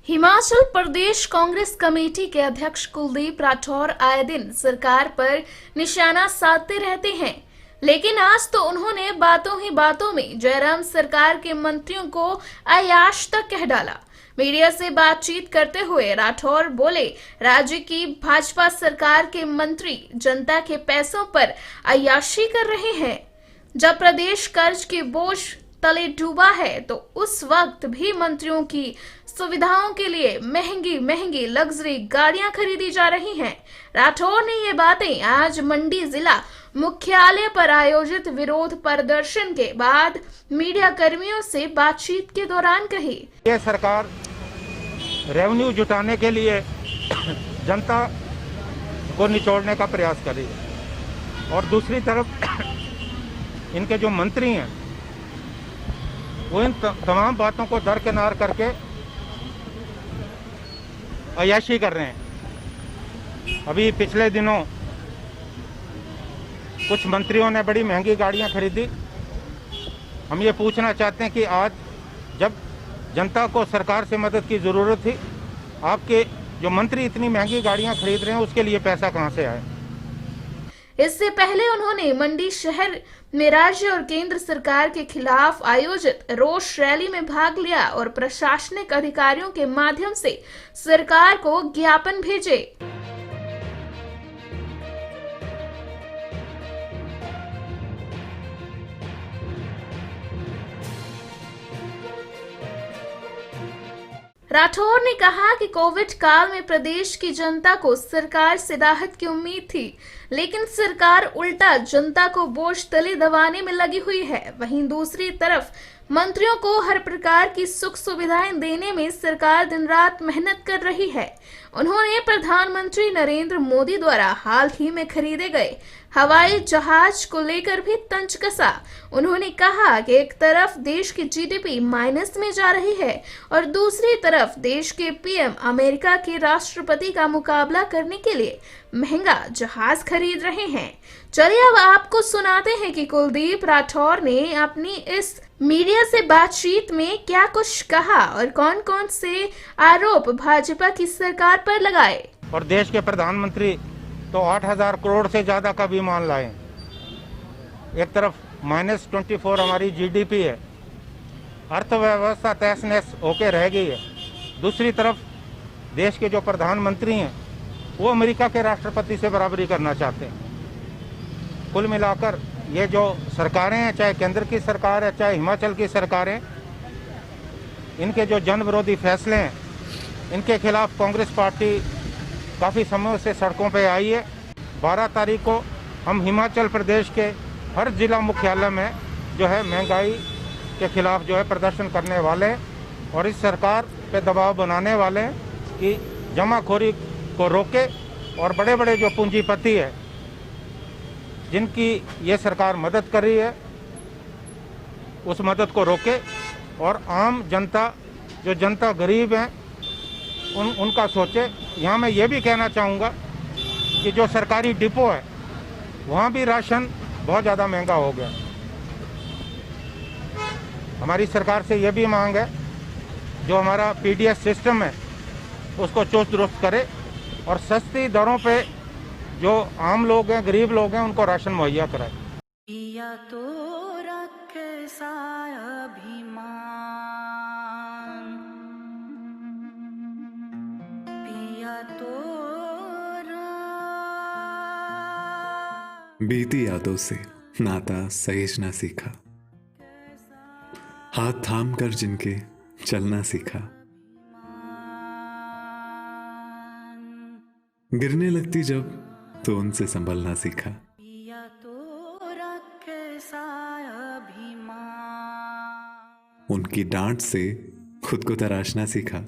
Himachal Pradesh Congress committee के अध्यक्ष कुलदीप राठौर आए दिन सरकार पर निशाना साधते रहते हैं, लेकिन आज तो उन्होंने बातों ही बातों में जयराम सरकार के मंत्रियों को अयाश तक कह डाला। मीडिया से बातचीत करते हुए राठौर बोले, राज्य की भाजपा सरकार के मंत्री जनता के पैसों पर अय्याशी कर रहे हैं। जब प्रदेश कर्ज के बोझ तले डूबा है तो उस वक्त भी मंत्रियों की सुविधाओं के लिए महंगी महंगी लग्जरी गाड़ियां खरीदी जा रही हैं। राठौर ने ये बातें आज मंडी जिला मुख्यालय पर आयोजित विरोध प्रदर्शन के बाद मीडिया कर्मियों से बातचीत के दौरान कही। ये सरकार रेवेन्यू जुटाने के लिए जनता को निचोड़ने का प्रयास कर रही है और दूसरी तरफ इनके जो मंत्री हैं वो इन तमाम बातों को दरकिनार करके अय्याशी कर रहे हैं। अभी पिछले दिनों कुछ मंत्रियों ने बड़ी महंगी गाड़ियां खरीदी। हम ये पूछना चाहते हैं कि आज जब जनता को सरकार से मदद की ज़रूरत थी, आपके जो मंत्री इतनी महंगी गाड़ियां खरीद रहे हैं उसके लिए पैसा कहां से आए? इससे पहले उन्होंने मंडी शहर में राज्य और केंद्र सरकार के खिलाफ आयोजित रोष रैली में भाग लिया और प्रशासनिक अधिकारियों के माध्यम से सरकार को ज्ञापन भेजे। राठौर ने कहा कि कोविड काल में प्रदेश की जनता को सरकार से राहत की उम्मीद थी, लेकिन सरकार उल्टा जनता को बोझ तले दबाने में लगी हुई है। वहीं दूसरी तरफ मंत्रियों को हर प्रकार की सुख सुविधाएं देने में सरकार दिन रात मेहनत कर रही है। उन्होंने प्रधानमंत्री नरेंद्र मोदी द्वारा हाल ही में खरीदे गए हवाई जहाज को लेकर भी तंज कसा। उन्होंने कहा कि एक तरफ देश की जीडीपी माइनस में जा रही है और दूसरी तरफ देश के पीएम अमेरिका के राष्ट्रपति का मुकाबला करने के लिए महंगा जहाज खरीद रहे हैं। चलिए अब आपको सुनाते हैं कि कुलदीप राठौर ने अपनी इस मीडिया से बातचीत में क्या कुछ कहा और कौन कौन से आरोप भाजपा की सरकार पर लगाए। और देश के प्रधानमंत्री तो 8,000 करोड़ से ज़्यादा का विमान लाए। एक तरफ -24 हमारी जीडीपी है, अर्थव्यवस्था तहस नहस होके रह गई है। दूसरी तरफ देश के जो प्रधानमंत्री हैं वो अमेरिका के राष्ट्रपति से बराबरी करना चाहते हैं। कुल मिलाकर ये जो सरकारें हैं, चाहे केंद्र की सरकार है चाहे हिमाचल की सरकार है, इनके जो जन विरोधी फैसले हैं इनके खिलाफ कांग्रेस पार्टी काफ़ी समय से सड़कों पे आई है। 12 तारीख को हम हिमाचल प्रदेश के हर जिला मुख्यालय में जो है महंगाई के खिलाफ जो है प्रदर्शन करने वाले हैं और इस सरकार पे दबाव बनाने वाले हैं कि जमाखोरी को रोके और बड़े बड़े जो पूंजीपति है जिनकी ये सरकार मदद कर रही है उस मदद को रोके और आम जनता जो जनता गरीब हैं उनका सोचे। यहाँ मैं ये भी कहना चाहूँगा कि जो सरकारी डिपो है वहाँ भी राशन बहुत ज़्यादा महंगा हो गया। हमारी सरकार से ये भी मांग है जो हमारा पीडीएस सिस्टम है उसको चुस्त दुरुस्त करे और सस्ती दरों पे जो आम लोग हैं, गरीब लोग हैं, उनको राशन मुहैया कराए। पिया तो रखे साया बीती यादों से नाता सहेजना सीखा, हाथ थाम कर जिनके चलना सीखा, गिरने लगती जब तो उनसे संभलना सीखा। उनकी डांट से खुद को तराशना सीखा।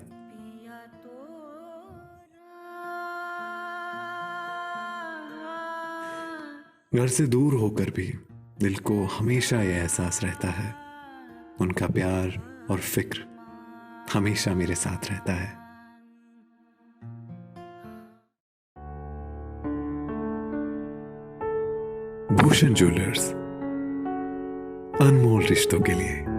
घर से दूर होकर भी दिल को हमेशा यह एहसास रहता है, उनका प्यार और फिक्र हमेशा मेरे साथ रहता है। भूषण ज्वेलर्स, अनमोल रिश्तों के लिए।